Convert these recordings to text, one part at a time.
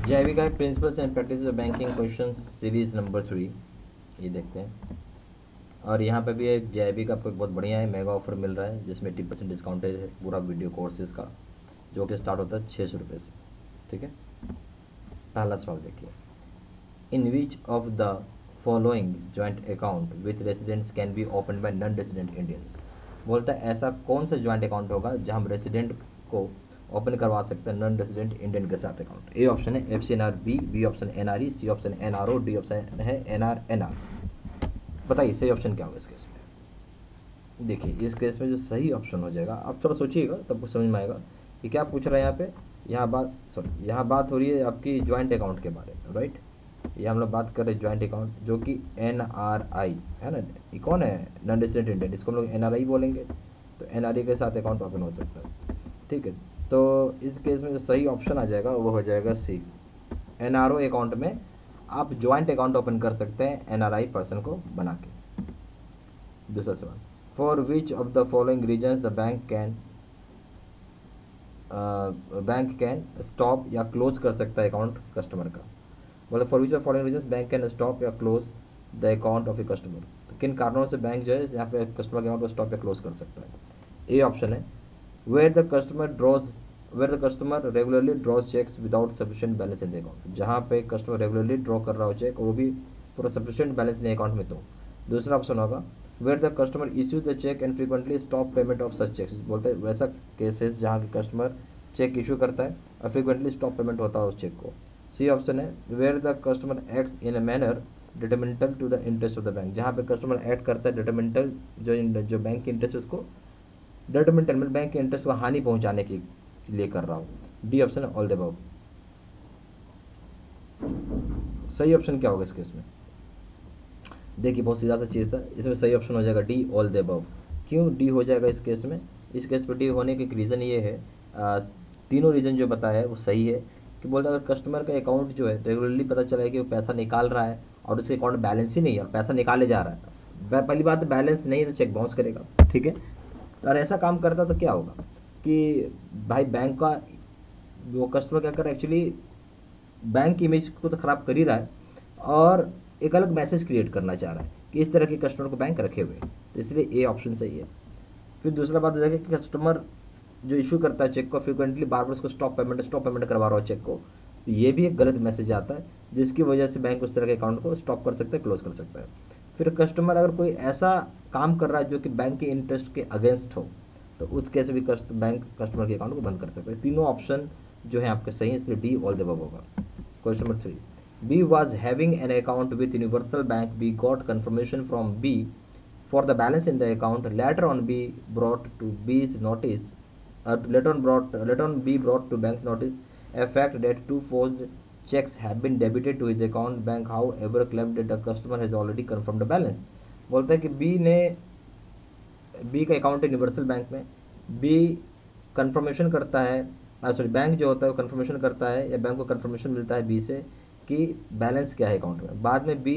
जैविका principles and practice of banking question series number 3, ये देखते हैं। और यहाँ पे भी एक जैविका आपको बहुत बढ़िया है, मेगा ऑफर मिल रहा है जिसमें 80% डिस्काउंटेज है पूरा वीडियो कोर्सेज का, जो कि स्टार्ट होता है 600 रुपये से। ठीक है, पहला सवाल देखिए, in which of the following joint account with residents can be open by non resident Indians. बोलता है ऐसा कौन सा ज्वाइंट अकाउंट होगा जहां हम रेसिडेंट को ओपन करवा सकते हैं नॉन रेसिडेंट इंडियन के साथ अकाउंट। ए ऑप्शन है FCNR, B option NRE, C option NRO, D option है NRNR। बताइए सही ऑप्शन क्या होगा इस केस में। देखिए इस केस में जो सही ऑप्शन हो जाएगा, आप थोड़ा सोचिएगा तब कुछ समझ में आएगा कि क्या पूछ रहा है यहाँ पे। यहाँ बात हो रही है आपकी ज्वाइंट अकाउंट के बारे में, राइट। ये हम लोग बात कर रहे हैं ज्वाइंट अकाउंट, जो कि NRI है ना। ये कौन है? नॉन रेसिडेंट इंडियन, इसको हम लोग NRI बोलेंगे। तो NRI के साथ अकाउंट ओपन हो सकता है। ठीक है, तो इस केस में जो सही ऑप्शन आ जाएगा वो हो जाएगा सी। NRO अकाउंट में आप ज्वाइंट अकाउंट ओपन कर सकते हैं NRI पर्सन को बना के। दूसरा सवाल, for which of the following reasons the bank can stop या क्लोज कर सकता है अकाउंट कस्टमर का। बोले for which of following reasons bank can stop या close the account of a customer. तो किन कारणों से बैंक जो है यहाँ पे कस्टमर के अकाउंट को स्टॉप या क्लोज कर सकता है। ए ऑप्शन है where the customer regularly draws cheques without sufficient balance in the account. जहाँ पे कस्टमर रेगुलरली ड्रॉ कर रहा हो चेक, वो भी पूरा सफिशिएंट बैलेंस नहीं अकाउंट में। तो दूसरा ऑप्शन होगा where the customer issue the cheque and frequently stop payment of such cheques. बोलते हैं वैसा केसेस जहाँ कस्टमर चेक इशू करता है और फ्रीक्वेंटली स्टॉप पेमेंट होता है उस चेक को। सी ऑप्शन है where the customer acts in a manner detrimental to the interest of the bank. जहाँ पे कस्टमर एक्ट करता है डिटरमिनेंटल, जो बैंक की इंटरेस्ट उसको डिटरमिनेंटल मतलब बैंक के इंटरेस्ट को हानि पहुंचाने के लिए कर रहा हूँ। D option all the above. सही ऑप्शन क्या होगा इस केस में। देखिए बहुत सीधा सा चीज़ था, इसमें सही ऑप्शन हो जाएगा डी ऑल द अबव। क्यों डी हो जाएगा इस केस में? इस केस पर डी होने के रीज़न ये है, तीनों रीज़न जो बताया है वो सही है। कि बोलते अगर कस्टमर का अकाउंट जो है रेगुलरली पता चला है कि वो पैसा निकाल रहा है और उसके अकाउंट बैलेंस ही नहीं है और पैसा निकाले जा रहा है, पहली बात बैलेंस नहीं है तो चेक बाउंस करेगा। ठीक है, अगर ऐसा काम करता तो क्या होगा कि भाई बैंक का वो कस्टमर क्या कर रहा है, एक्चुअली बैंक की इमेज को तो ख़राब कर ही रहा है और एक अलग मैसेज क्रिएट करना चाह रहा है कि इस तरह के कस्टमर को बैंक रखे हुए, तो इसलिए ए ऑप्शन सही है। फिर दूसरा बात हो जाएगा कि कस्टमर जो इशू करता है चेक को फ्रिक्वेंटली बार बार उसको स्टॉप पेमेंट करवा रहा हो चेक को, तो ये भी एक गलत मैसेज आता है जिसकी वजह से बैंक उस तरह के अकाउंट को स्टॉप कर सकता है, क्लोज कर सकता है। फिर कस्टमर अगर कोई ऐसा काम कर रहा है जो कि बैंक के इंटरेस्ट के अगेंस्ट हो, तो उस केस में भी बैंक कस्टमर के अकाउंट को बंद कर सकता है। तीनों ऑप्शन जो है आपके सही है, इसलिए डी ऑल द अबव होगा। Question number 3, B was having an account with Universal Bank. B got confirmation from B for the balance in the account. Later on, B brought to B's notice. Later on, B brought to bank's notice a fact that two forged checks have been debited to his account. Bank, however, claimed that the customer has already confirmed the balance. बोलता है कि B का account है universal bank में, B confirmation करता है, bank जो होता है वो कंफर्मेशन करता है या बैंक को कंफर्मेशन मिलता है बी से कि बैलेंस क्या है अकाउंट में। बाद में बी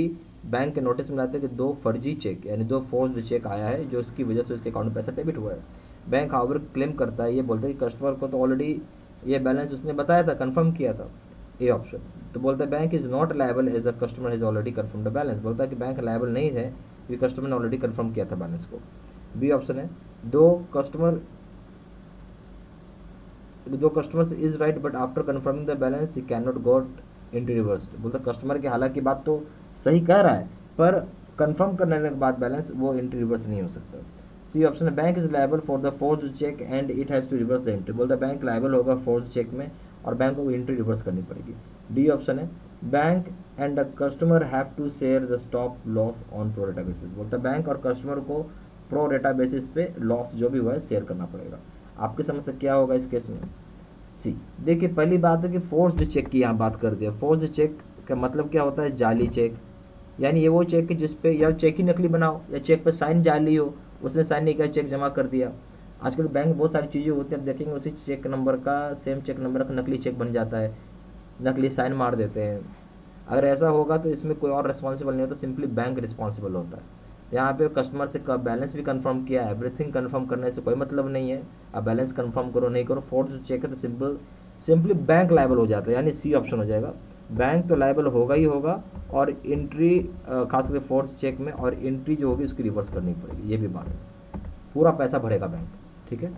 बैंक के नोटिस में लाते हैं कि 2 फर्जी चेक यानी 2 फोर्स्ड चेक आया है जो उसकी वजह से उसके अकाउंट में पैसा डेबिट हुआ है। बैंक हाउवर क्लेम करता है, ये बोलता है कि कस्टमर को तो ऑलरेडी ये बैलेंस उसने बताया था, कंफर्म किया था। A option. तो बोलता है bank is not liable as the customer has already confirm the balance. बोलता है कि बैंक लायबल नहीं है क्योंकि कस्टमर ने ऑलरेडी कंफर्म किया था बैलेंस को। बी ऑप्शन है दो customers is right but after confirming the balance he can not got into reverse. बोलता कस्टमर की हालांकि बात तो सही कह रहा है पर कंफर्म करने के बाद बैलेंस वो एंट्री रिवर्स नहीं हो सकता। सी ऑप्शन है bank is liable for the forced cheque and it has to reverse the entry. बोलता बैंक लायबल होगा फोर्स्ड चेक में और बैंक को एंट्री रिवर्स करनी पड़ेगी। डी ऑप्शन है bank and the customer have to share the stop loss on pro rata basis. बोलता bank और कस्टमर को प्रो रेटा बेसिस पे लॉस जो भी हुआ है शेयर करना पड़ेगा। आपकी समझ से क्या होगा इस केस में? सी। देखिए पहली बात है कि फोर्स्ड चेक की यहाँ बात कर दिया। फोर्स्ड चेक का मतलब क्या होता है? जाली चेक, यानी ये वो चेक है जिसपे या चेक ही नकली बनाओ या चेक पे साइन जाली हो, उसने साइन नहीं किया चेक जमा कर दिया। आजकल बैंक में बहुत सारी चीज़ें होती हैं, आप देखेंगे उसी चेक नंबर का सेम चेक नंबर का नकली चेक बन जाता है, नकली साइन मार देते हैं। अगर ऐसा होगा तो इसमें कोई और रिस्पॉन्सिबल नहीं होता, सिंपली बैंक रिस्पॉन्सिबल होता है। यहाँ पे कस्टमर से बैलेंस भी कंफर्म किया, एवरीथिंग कंफर्म करने से कोई मतलब नहीं है। अब बैलेंस कंफर्म करो नहीं करो, फोर्स्ड चेक है तो सिंपल सिंपली बैंक लायबल हो जाता है, यानी सी ऑप्शन हो जाएगा। बैंक तो लायबल होगा ही होगा, और एंट्री खास करके फोर्थ चेक में, और एंट्री जो होगी उसकी रिवर्स करनी पड़ेगी, ये भी बात है, पूरा पैसा भरेगा बैंक। ठीक है,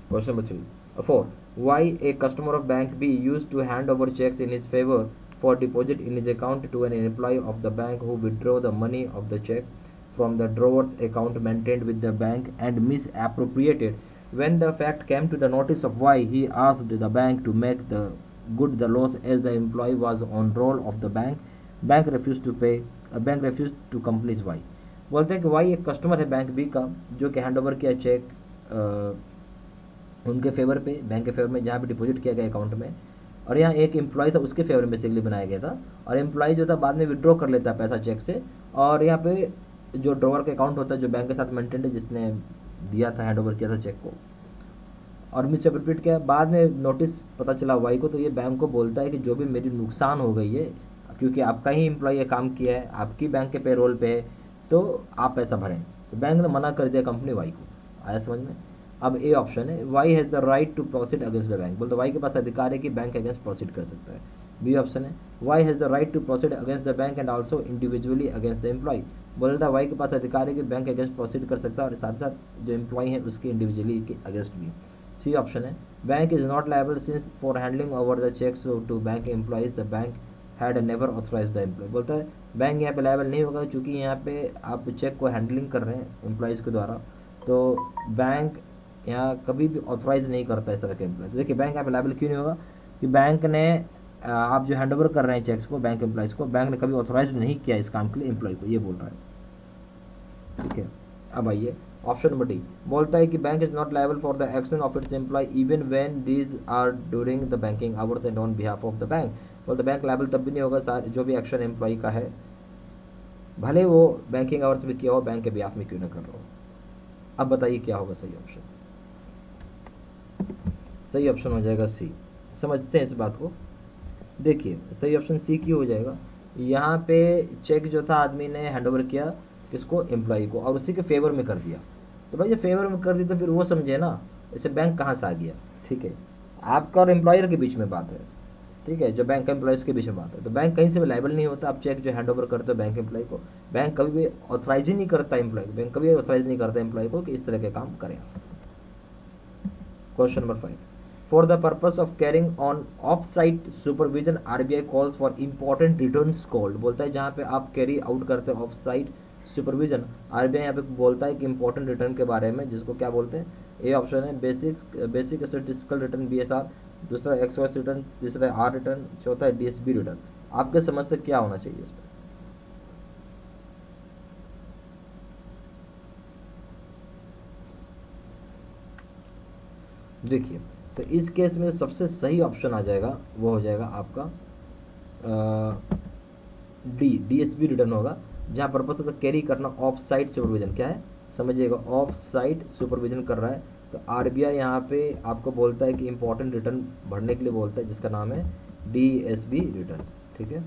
question number 4, why a customer of bank B use to hand over cheques in his favour for deposit in his account to an employee of the bank who withdraw the money of the cheque from the drawer's account maintained with the bank and misappropriated. When the fact came to the notice of Y, he asked the bank to make the good the loss as the employee was on roll of the bank. Bank refused to pay. Bank refused to company's Y. बोलते हैं कि Y एक customer है bank B का, जो कि hand over किया check उनके फेवर पे, बैंक के फेवर में, जहाँ पे डिपॉजिट किया गया अकाउंट में, और यहाँ एक एम्प्लॉय था उसके फेवर में बेसिकली बनाया गया था, और एम्प्लॉय जो था बाद में विड्रॉ कर लेता है पैसा चेक से, और यहाँ पे जो ड्रॉवर का अकाउंट होता है जो बैंक के साथ मेंटेन है, जिसने दिया था, हैंड ओवर किया था चेक को, और मिस एप्रोप्रिएट किया, बाद में नोटिस पता चला वाई को, तो ये बैंक को बोलता है कि जो भी मेरी नुकसान हो गई है, क्योंकि आपका ही एम्प्लॉय ये काम किया है, आपकी बैंक के पेरोल पे है, तो आप पैसा भरें। तो बैंक ने मना कर दिया कंपनी वाई को। आया समझ में? अब ए ऑप्शन है, Y has the right to proceed against the bank, बोलते वाई के पास अधिकार है कि बैंक के अगेंस्ट प्रोसीड कर सकता है। बी ऑप्शन है, Y has the right to proceed against the bank and also individually against the employee, बोलता वाई के पास अधिकार है कि बैंक के अगेंस्ट प्रोसीड कर सकता है, और साथ साथ जो एम्प्लॉय है उसके इंडिविजुअली के अगेंस्ट भी। सी ऑप्शन है, bank is not liable since for handling over the cheques to bank employees the bank had never authorise the employee, बोलता है बैंक यहाँ पे लायबल नहीं होगा, क्योंकि यहाँ पे आप चेक को हैंडलिंग कर रहे हैं एम्प्लॉयज़ के द्वारा, तो बैंक यहाँ कभी भी ऑथराइज नहीं करता इस तरह के एम्प्लॉय। तो देखिए बैंक यहाँ पे लायबल क्यों नहीं होगा, कि बैंक ने आप जो हैंडओवर कर रहे हैं चेक्स को बैंक एम्प्लॉयज़ को, बैंक ने कभी ऑथराइज नहीं किया इस काम के लिए एम्प्लॉय को, ये बोल रहा है। ठीक है, अब आइए ऑप्शन नंबर डी, बोलता है कि bank is not liable for the action of its employee even when these are during the banking hours and on behalf of the bank, बोलते बैंक लायबल तब भी नहीं होगा जो भी एक्शन एम्प्लॉय का है, भले वो बैंकिंग आवर्स में किया हो, बैंक के बिहाफ में क्यों ना कर रहा हो। अब बताइए क्या होगा सही ऑप्शन? सही ऑप्शन हो जाएगा सी। समझते हैं इस बात को। देखिए सही ऑप्शन सी क्यों हो जाएगा, यहाँ पे चेक जो था आदमी ने हैंडओवर किया किसको, एम्प्लॉय को, और उसी के फेवर में कर दिया, तो भाई जब फेवर में कर दी तो फिर वो समझे ना इसे बैंक कहाँ से आ गया। ठीक है, आपका और एम्प्लॉयर के बीच में बात है, ठीक है, जो बैंक एम्प्लॉयज़ के बीच में बात है, तो बैंक कहीं से भी लायबल नहीं होता। आप चेक जो हैंड ओवर करते हो बैंक एम्प्लॉय को, बैंक कभी भी ऑथराइज ही नहीं करता एम्प्लॉय, बैंक कभी ऑथराइज नहीं करता एम्प्लॉय को कि इस तरह के काम करें। Question number 5, for the purpose of carrying on off site supervision RBI calls for important returns called, बोलता है जहाँ पे आप कैरी आउट करते हो ऑफ साइट सुपरविजन, आरबीआई यहाँ पे बोलता है कि इंपॉर्टेंट रिटर्न के बारे में, जिसको क्या बोलते हैं। ए ऑप्शन है बेसिक स्टैटिस्टिकल रिटर्न बीएसआर, दूसरा एक्सवाइस रिटर्न, तीसरा आर रिटर्न, चौथा है डीएसबी रिटर्न। आपके समझ से क्या होना चाहिए इसमें? देखिए तो इस केस में सबसे सही ऑप्शन आ जाएगा वो हो जाएगा आपका डीएसबी रिटर्न होगा, जहाँ पर्पस होता है कैरी करना ऑफ साइट सुपरविजन। क्या है समझिएगा, ऑफ साइट सुपरविजन कर रहा है, तो आरबीआई यहाँ पे आपको बोलता है कि इंपॉर्टेंट रिटर्न भरने के लिए बोलता है, जिसका नाम है डीएसबी रिटर्न्स। ठीक है,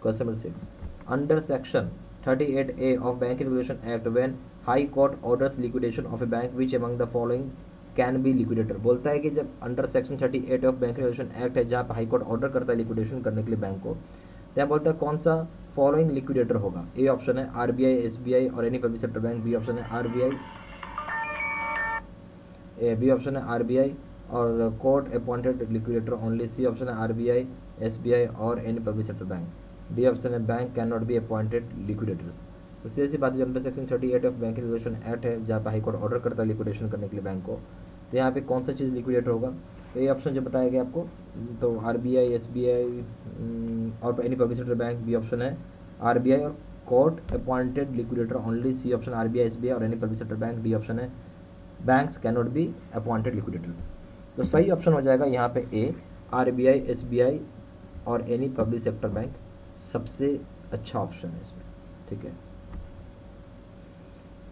question number 6, under section 38A of bank regulation act when high court orders liquidation of A bank which among the following can be liquidator, बोलता है कि जब under section 38 of bank regulation act है, जहाँ पे high court order करता है liquidation करने के लिए बैंक को, तो बोलता है कौन सा फॉलोइंग लिक्विडेटर होगा। ए ऑप्शन है आरबीआई, एसबीआई और any public sector bank, B option है आरबीआई, बी ऑप्शन है आरबीआई और court appointed liquidator only, C option है आरबीआई, एसबीआई और any public sector bank, D option है bank can not be appointed liquidators. तो सीधी सी बात है, under section 38 of bank regulation act है, जहाँ पे हाई कोर्ट ऑर्डर करता है लिक्विडेशन करने के लिए बैंक को, तो यहाँ पे कौन सा चीज़ लिक्विडेट होगा। तो ये ऑप्शन जो बताया गया आपको, तो आरबीआई, एसबीआई और any public sector bank, B option है आरबीआई और court appointed liquidator only, C option RBI, SBI और any public sector bank, D option है banks can not be appointed liquidators. तो सही ऑप्शन हो जाएगा यहाँ पे ए, आरबीआई, एसबीआई और एनी पब्लिक सेक्टर बैंक सबसे अच्छा ऑप्शन है इसमें। ठीक है,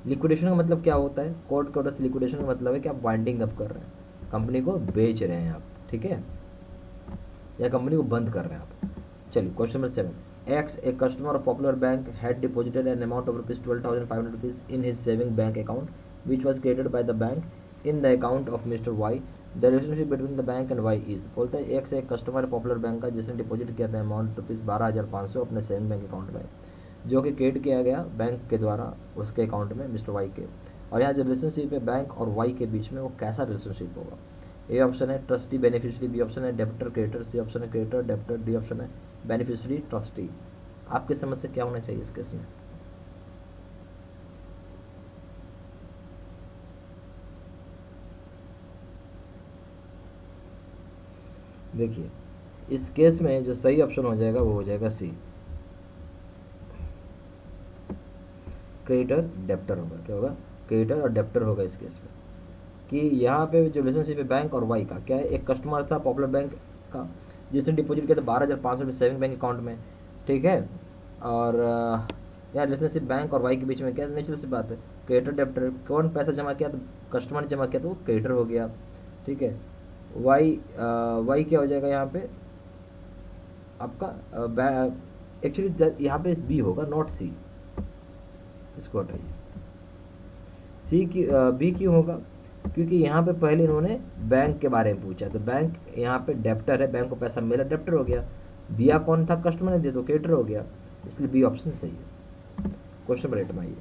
लिक्विडेशन का मतलब क्या होता है, कोर्ट के ऑर्डर से लिक्विडेशन का मतलब है कि आप वाइंडिंग अप कर रहे हैं, कंपनी को बेच रहे हैं आप, ठीक है, या कंपनी को बंद कर रहे हैं आप। चलिए question number 7, x A customer of popular bank had deposited an amount of ₹12,500 in his saving bank account which was created by the bank in the account of Mr. Y. The relationship between the bank and Y is, बोलता है एक से एक customer popular bank का जिसने deposit किया था amount ₹12,500 अपने सेविंग बैंक अकाउंट में, जो कि क्रेडिट किया गया बैंक के द्वारा उसके अकाउंट में मिस्टर वाई के। और यहाँ जो रिलेशनशिप है बैंक और वाई के बीच में वो कैसा रिलेशनशिप होगा? ए ऑप्शन है ट्रस्टी बेनिफिशियरी, बी ऑप्शन है डेबिटर क्रेडिटर, सी ऑप्शन है क्रेडिटर डेबिटर, डी ऑप्शन है बेनिफिशियरी ट्रस्टी। आपकी समझ से क्या होना चाहिए इस केस में? देखिए इस केस में जो सही ऑप्शन हो जाएगा वो हो जाएगा सी, क्रेडिटर डेप्टर होगा। क्या होगा? क्रेडिटर और डेप्टर होगा इस केस में। कि यहाँ पे जो रिलेशनशिप है बैंक और वाई का क्या है, एक कस्टमर था पॉपुलर बैंक का जिसने डिपॉजिट किया था 12,500 सेविंग बैंक अकाउंट में, ठीक है। और यहाँ रिलेशनशिप बैंक और वाई के बीच में क्या नेचुरल सी बात है, क्रेडिटर डेप्टर। कौन पैसा जमा किया? तो कस्टमर ने जमा किया तो वो क्रेडिटर हो गया, ठीक है। वाई क्या हो जाएगा यहाँ पे आपका? एक्चुअली यहाँ पे बी होगा नॉट सी, इसको हटाइए। सी की बी क्यों होगा? क्योंकि यहाँ पे पहले इन्होंने बैंक के बारे में पूछा, तो बैंक यहाँ पे डेप्टर है, बैंक को पैसा मिला डेप्टर हो गया, दिया कौन था? कस्टमर ने दिया तो क्रेडिटर हो गया, इसलिए बी ऑप्शन सही है। क्वेश्चन नंबर 8 में आइए।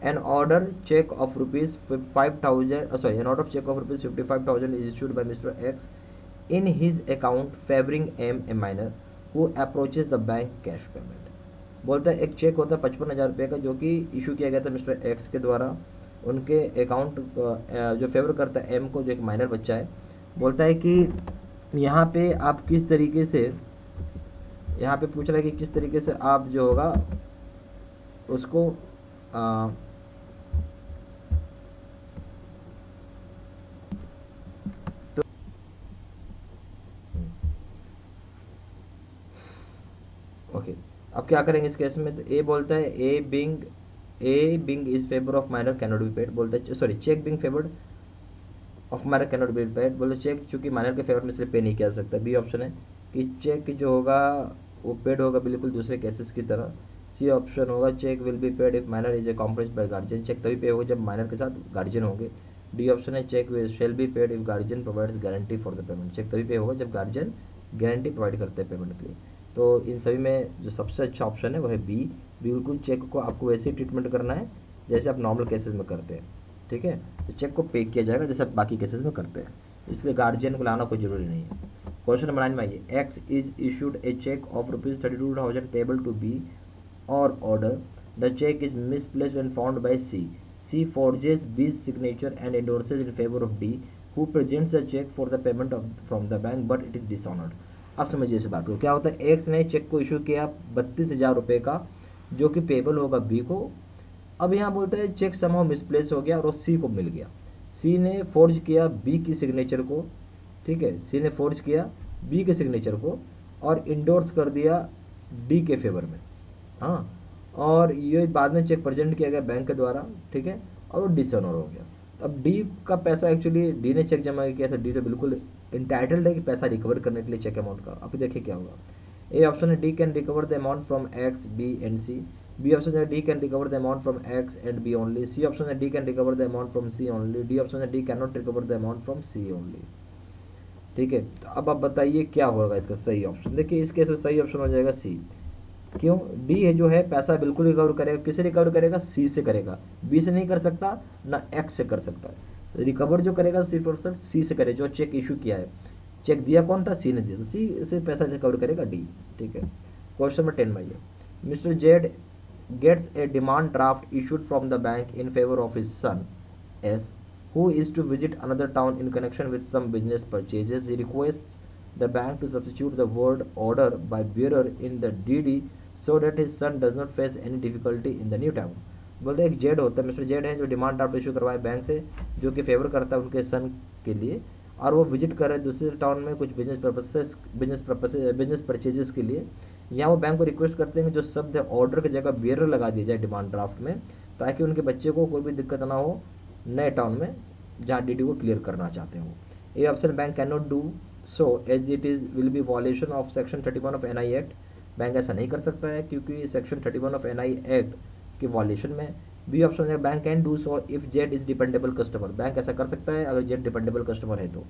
An order cheque of ₹5,000 sorry an order of cheque of ₹55,000 is issued by mister X in his account favoring M a minor who approaches the bank cash payment। बोलता है एक check होता है 55,000 रुपये का जो कि इशू किया गया था मिस्टर एक्स के द्वारा उनके अकाउंट जो फेवर करता है एम को, जो एक माइनर बच्चा है। बोलता है कि यहाँ पे आप किस तरीके से, यहाँ पे पूछ रहा है कि किस तरीके से आप जो होगा उसको ओके अब क्या करेंगे इस केस में? तो ए बोलता है a being is favour of minor can not be paid, बोलता है sorry cheque being favoured of minor can not be paid, बोलते चेक चूंकि माइनर के फेवर में इसलिए पे नहीं किया सकता। बी ऑप्शन है कि चेक जो होगा वो पेड होगा बिल्कुल दूसरे केसेस की तरह। सी ऑप्शन होगा cheque will be paid if minor is a compromised by guardian, cheque तभी पे होगा जब माइनर के साथ गार्जियन होंगे। डी ऑप्शन है cheque shall be paid if guardian provides guarantee for the payment, cheque तभी pay होगा जब गार्जियन गारंटी प्रोवाइड करते हैं पेमेंट के लिए। तो इन सभी में जो सबसे अच्छा ऑप्शन है वो है बी, बिल्कुल चेक को आपको वैसे ही ट्रीटमेंट करना है जैसे आप नॉर्मल केसेस में करते हैं, ठीक है। तो चेक को पे किया जाएगा जैसे आप बाकी केसेस में करते हैं, इसलिए गार्जियन को लाना कोई जरूरी नहीं है। क्वेश्चन नंबर 9 में आइए। X is issued a cheque of ₹32,000 payable to B or order the cheque is misplaced and found by C, C forges B's signature and endorses in favor of D who presents the check for the payment from the bank but it is dishonored। अब समझिए इस बात को, क्या होता है x ने check को इशू किया 32,000 रुपये का जो कि पेबल होगा बी को। अब यहाँ बोलता है चेक समहाउ मिसप्लेस हो गया और वो सी को मिल गया। सी ने फोर्ज किया बी की सिग्नेचर को, ठीक है, सी ने फोर्ज किया बी के सिग्नेचर को और इंडोर्स कर दिया डी के फेवर में, हाँ। और ये बाद में चेक प्रेजेंट किया गया बैंक के द्वारा, ठीक है, और वो डिसऑनर हो गया। अब डी का पैसा एक्चुअली डी ने चेक जमा किया था, डी तो बिल्कुल इंटाइटल्ड है कि पैसा रिकवर करने के लिए चेक अमाउंट का। अब देखिए क्या होगा। ए ऑप्शन है D can recover the amount from X B and C, B option है D can recover the amount from X and B only, C option है D can recover the amount from C only, D option है D can not recover the amount from C only, ठीक है। तो अब आप बताइए क्या होगा इसका सही ऑप्शन? देखिए इस केस में सही ऑप्शन हो जाएगा सी। क्यों? डी है जो है पैसा बिल्कुल रिकवर करेगा, किसे रिकवर करेगा? सी से करेगा, बी से नहीं कर सकता ना एक्स से कर सकता है। रिकवर जो करेगा सिर्फ और सिर्फ सी से करे, जो चेक इशू किया है। चेक दिया कौन था? सी ने दिया, सी से पैसा रिकवर करेगा डी, ठीक है। क्वेश्चन नंबर 10 में आइए। Mister Z gets a demand draft issued from the bank in favor of his son S, who is to visit another town in connection with some business purchases. He requests the bank to substitute the word order by bearer in the DD so that his son does not face any difficulty in the new town। बोलते एक Z होता है, mister Z है जो demand draft issue करवाए bank से, जो कि फेवर करता है उनके सन के लिए, और वो विजिट कर रहे हैं दूसरे टाउन में कुछ बिजनेस परचेजेस के लिए। यहाँ वो बैंक को रिक्वेस्ट करते हैं कि जो शब्द है ऑर्डर की जगह बियरर लगा दिया जाए डिमांड ड्राफ्ट में, ताकि उनके बच्चे को कोई भी दिक्कत ना हो नए टाउन में जहाँ डीडी को क्लियर करना चाहते हो। A option bank can not do so as it is will be violation of section 31 of NI act, bank ऐसा नहीं कर सकता है क्योंकि सेक्शन 31 ऑफ एनआई एक्ट के वॉलेशन में। बी ऑप्शन है bank can do so if Z is dependable customer, bank ऐसा कर सकता है अगर जेड डिपेंडेबल कस्टमर है तो।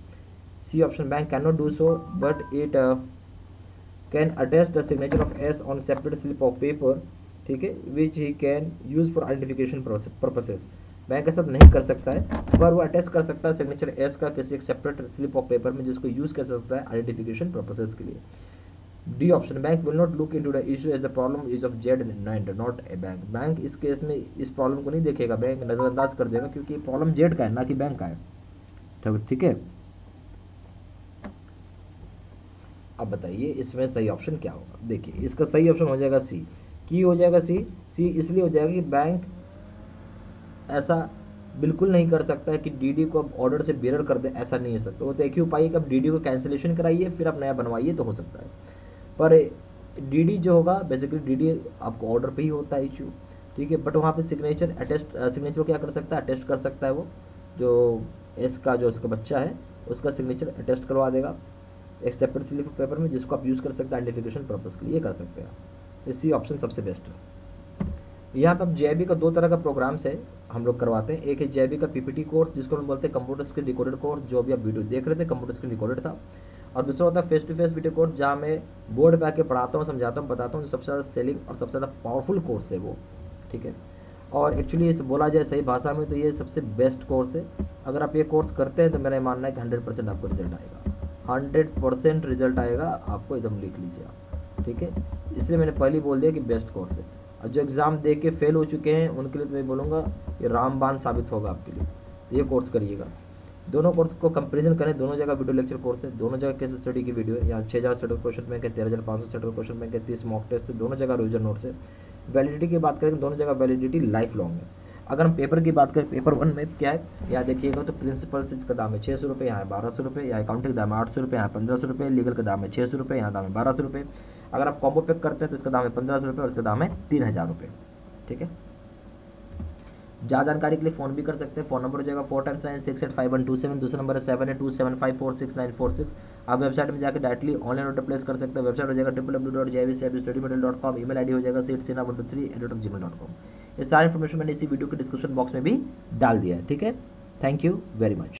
C option, bank can not do so but it can attest the signature of S on separate slip of paper, ठीक है, which he can use for identification purposes. Bank ऐसा नहीं कर सकता है, पर वो अटेस्ट कर सकता है सिग्नेचर एस का किसी एक सेपरेट स्लिप ऑफ पेपर में, जिसको यूज कर सकता है आइडेंटिफिकेशन पर्पसेस के लिए। D option, bank will not look into the issue as the problem is of Z and not a bank. Bank इस केस में इस प्रॉब्लम को नहीं देखेगा, बैंक नजरअंदाज कर देगा, क्योंकि प्रॉब्लम जेड का है ना कि बैंक का है। ठीक है, अब बताइए इसमें सही ऑप्शन क्या होगा। देखिए इसका सही ऑप्शन हो जाएगा सी। की हो जाएगा सी, सी इसलिए हो जाएगा कि बैंक ऐसा बिल्कुल नहीं कर सकता है कि डीडी को अब ऑर्डर से बेरर कर दे, ऐसा नहीं हो सकता। वो तो एक ही उपाय है कि अब डीडी को कैंसिलेशन कराइए फिर आप नया बनवाइए तो हो सकता है, पर डीडी जो होगा बेसिकली डीडी आपको ऑर्डर पे ही होता है इशू, ठीक है, बट वहाँ पे सिग्नेचर अटेस्ट, सिग्नेचर क्या कर सकता है, अटेस्ट कर सकता है वो जो एस का जो उसका बच्चा है उसका सिग्नेचर अटेस्ट करवा देगा एक सेपरेट स्लिप पेपर में, जिसको आप यूज़ कर सकते हैं आइडेंटिफिकेशन पर्पज़ के लिए, कर सकते हैं। इसी ऑप्शन सबसे बेस्ट है। यहाँ पे अब जेबी का दो तरह का प्रोग्राम्स है हम लोग करवाते हैं। एक है जेबी का पीपीटी कोर्स जिसको हम बोलते हैं कंप्यूटर स्किल डिकोडेड कोर्स, जो भी आप वीडियो देख रहे थे कंप्यूटर स्किल डिकोडेड था, और दूसरा होता है face to face video course, जहाँ मैं बोर्ड पे आके पढ़ाता हूँ, समझाता हूँ, बताता हूँ। जो सबसे ज़्यादा सेलिंग और सबसे ज़्यादा पावरफुल कोर्स है वो, ठीक है। और एक्चुअली इसे बोला जाए सही भाषा में तो ये सबसे बेस्ट कोर्स है। अगर आप ये कोर्स करते हैं तो मेरा मानना है कि 100% आपको रिजल्ट आएगा, 100% रिजल्ट आएगा आपको, एकदम लिख लीजिए आप, ठीक है। इसलिए मैंने पहले बोल दिया कि बेस्ट कोर्स है। और जो एग्ज़ाम दे के फेल हो चुके हैं उनके लिए तो मैं बोलूँगा ये रामबाण साबित होगा आपके लिए, ये कोर्स करिएगा। दोनों कोर्स को कंपैरिजन करें, दोनों जगह वीडियो लेक्चर कोर्स है, दोनों जगह केस स्टडी की वीडियो है। यहाँ 6000 सेटल क्वेश्चन बैंक है, 13500 सेटल क्वेश्चन बैंक है, 30 मॉक टेस्ट है, दोनों जगह रिविजन नोट्स है। वैलिडिटी की बात करें दोनों जगह वैलिडिटी लाइफ लॉन्ग है। अगर हम पेपर की बात करें, पेपर 1 में क्या है यहाँ देखिएगा तो प्रिंसिपल से इसका दाम है 600 रुपये, यहाँ है 1200 रुपये, यहाँ अकाउंटिंग का दाम है 800 रुपये, यहाँ 1500 रुपये, लीगल का दाम है 600 रुपये, यहाँ दाम है 1200 रुपये। अगर आप कॉम्बो पैक करते हैं तो इसका दाम है 1500 रुपये और इसका दाम है 3000 रुपये, ठीक है। ज़्यादा जानकारी के लिए फ़ोन भी कर सकते हैं। फ़ोन नंबर हो जाएगा 4×9 685 127, दूसरा नंबर है 78275469646। आप वेबसाइट में जाकर डायरेक्टली ऑनलाइन ऑर्डर प्लेस कर सकते हैं। वेबसाइट हो जाएगा www.jvstudymaterial.com, ईमेल आईडी हो जाएगा seatsina123@gmail.com। ये सारी इन्फॉर्मेशन मैंने इसी वीडियो के डिस्क्रिप्शन बॉक्स में भी डाल दिया है, ठीक है। Thank you very much.